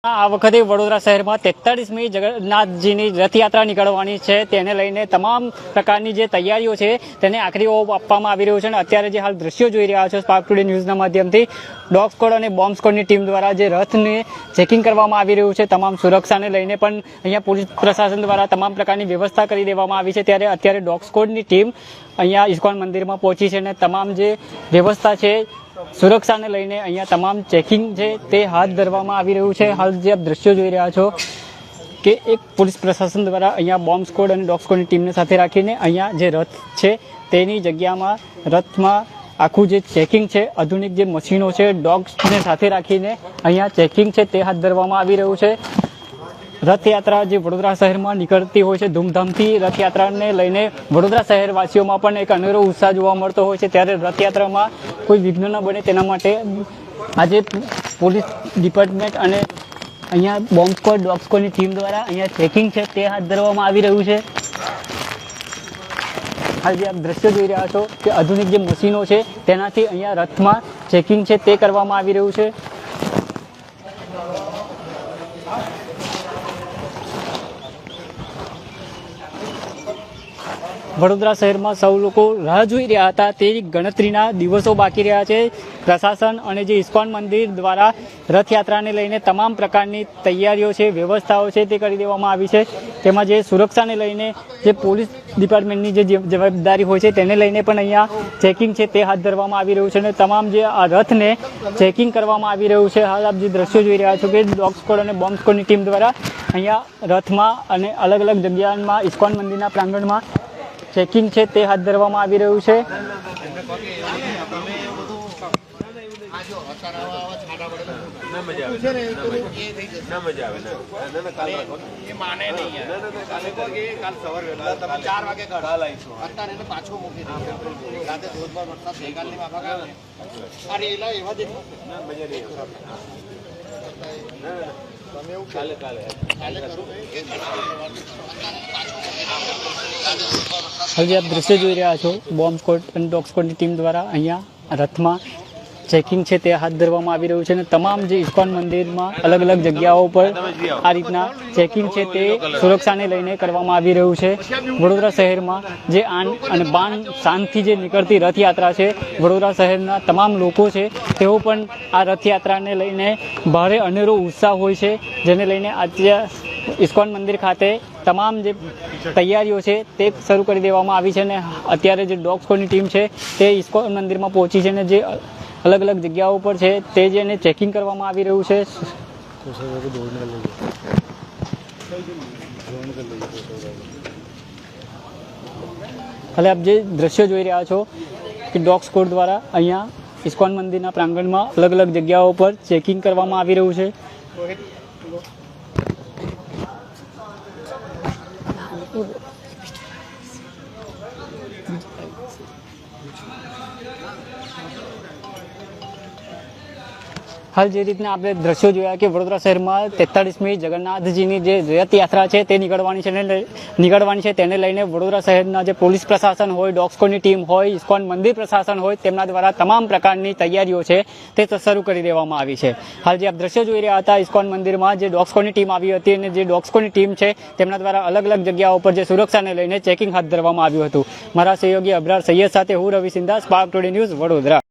આ વખતે વડોદરા શહેરમાં 43મી જગન્નાથજીની રથયાત્રા નીકળવાની છે, તેને લઈને તમામ પ્રકારની જે તૈયારીઓ છે તેને આખરી ઓપ આપવામાં આવી રહ્યો છે. અને અત્યારે જે હાલ દ્રશ્યો જોઈ રહ્યા છો સ્પાર્ક ટુડે ન્યૂઝના માધ્યમથી, ડોગ સ્કોડ અને બોમ્બ સ્કોડની ટીમ દ્વારા જે રથને ચેકિંગ કરવામાં આવી રહ્યું છે, તમામ સુરક્ષાને લઈને પણ અહીંયા પોલીસ પ્રશાસન દ્વારા તમામ પ્રકારની વ્યવસ્થા કરી દેવામાં આવી છે. ત્યારે અત્યારે ડોગ સ્કોડની ટીમ અહીંયા ઇસ્કોન મંદિરમાં પહોંચી છે અને તમામ જે વ્યવસ્થા છે સુરક્ષાને લઈને અહીંયા તમામ ચેકિંગ છે તે હાથ ધરવામાં આવી રહ્યું છે. હાલ જે આપ દ્રશ્યો જોઈ રહ્યા છો કે એક પોલીસ પ્રશાસન દ્વારા અહીંયા બોમ્બ સ્કોડ અને ડોગ સ્કોડની ટીમને સાથે રાખીને અહીંયા જે રથ છે તેની જગ્યામાં રથમાં આખું જે ચેકિંગ છે, આધુનિક જે મશીનો છે, ડોગ્સને સાથે રાખીને અહીંયા ચેકિંગ છે તે હાથ ધરવામાં આવી રહ્યું છે. રથયાત્રા જે વડોદરા શહેરમાં નીકળતી હોય છે ધૂમધામથી, રથયાત્રાને લઈને વડોદરા શહેરવાસીઓમાં પણ એક અનેરો ઉત્સાહ જોવા મળતો હોય છે. ત્યારે રથયાત્રામાં કોઈ વિઘ્ન ન બને તેના માટે આજે પોલીસ ડિપાર્ટમેન્ટ અને અહીંયા બોમ્બ સ્કોડ, ડોગ સ્કોડની ટીમ દ્વારા અહીંયા ચેકિંગ છે તે હાથ ધરવામાં આવી રહ્યું છે. હાલ જે આપ દ્રશ્યો જોઈ રહ્યા છો કે આધુનિક જે મશીનો છે તેનાથી અહીંયા રથમાં ચેકિંગ છે તે કરવામાં આવી રહ્યું છે. વડોદરા શહેરમાં સૌ લોકો રાહ જોઈ રહ્યા હતા તે ગણતરીના દિવસો બાકી રહ્યા છે. પ્રશાસન અને જે ઇસ્કોન મંદિર દ્વારા રથયાત્રાને લઈને તમામ પ્રકારની તૈયારીઓ છે, વ્યવસ્થાઓ છે તે કરી દેવામાં આવી છે. તેમાં જે સુરક્ષાને લઈને જે પોલીસ ડિપાર્ટમેન્ટની જે જવાબદારી હોય છે તેને લઈને પણ અહીંયા ચેકિંગ છે તે હાથ ધરવામાં આવી રહ્યું છે અને તમામ જે આ રથને ચેકિંગ કરવામાં આવી રહ્યું છે. હાલ આપ જે દ્રશ્યો જોઈ રહ્યા છો કે ડોગ સ્કોડ અને બોમ્બ સ્કોડની ટીમ દ્વારા અહીંયા રથમાં અને અલગ અલગ જગ્યામાં ઇસ્કોન મંદિરના પ્રાંગણમાં ચેકિંગ છે તે હાથ ધરવામાં આવી રહ્યું છે. હવે આપ દ્રશ્ય જોઈ રહ્યા છો બોમ્બ સ્કોડ અને ડોગ સ્કોડની ટીમ દ્વારા અહીંયા રથમાં ચેકિંગ છે તે હાથ ધરવામાં આવી રહ્યું છે અને તમામ જે ઇસ્કોન મંદિરમાં અલગ અલગ જગ્યાઓ પર આ રીતના ચેકિંગ છે તે સુરક્ષાને લઈને કરવામાં આવી રહ્યું છે. વડોદરા શહેરમાં જે આન અને બાન શાનથી જે નીકળતી રથયાત્રા છે, વડોદરા શહેરના તમામ લોકો છે તેઓ પણ આ રથયાત્રાને લઈને ભારે અનેરો ઉત્સાહ હોય છે, જેને લઈને આજે ઇસ્કોન મંદિર ખાતે તમામ જે તૈયારીઓ છે તે શરૂ કરી દેવામાં આવી છે. અને અત્યારે જે ડોગ સ્કોડની ટીમ છે તે ઇસ્કોન મંદિરમાં પહોંચી છે અને જે અલગ અલગ જગ્યાઓ પર છે તે જેને ચેકિંગ કરવામાં આવી રહ્યું છે. હવે આપ જે દ્રશ્યો જોઈ રહ્યા છો કે ડોગ સ્કોડ દ્વારા અહીંયા ઇસ્કોન મંદિરના પ્રાંગણમાં અલગ અલગ જગ્યાઓ પર ચેકિંગ કરવામાં આવી રહ્યું છે. હાલ જે રીતના આપણે દ્રશ્યો જોયા કે વડોદરા શહેરમાં 43મી જગન્નાથજીની જે રથયાત્રા છે તે નીકળવાની છે તેને લઈને વડોદરા શહેરના જે પોલીસ પ્રશાસન હોય, ડોગ સ્કોડની ટીમ હોય, ઇસ્કોન મંદિર પ્રશાસન હોય, તેમના દ્વારા તમામ પ્રકારની તૈયારીઓ છે તે શરૂ કરી દેવામાં આવી છે. હાલ જે આપ દ્રશ્યો જોઈ રહ્યા હતા ઇસ્કોન મંદિરમાં જે ડોગ સ્કોડની ટીમ આવી હતી અને જે ડોગ સ્કોડની ટીમ છે તેમના દ્વારા અલગ અલગ જગ્યાઓ પર જે સુરક્ષાને લઈને ચેકિંગ હાથ ધરવામાં આવ્યું હતું. મારા સહયોગી અબરાર સૈયદ સાથે હું Ravi Sindha, Spark Today News, Vadodara.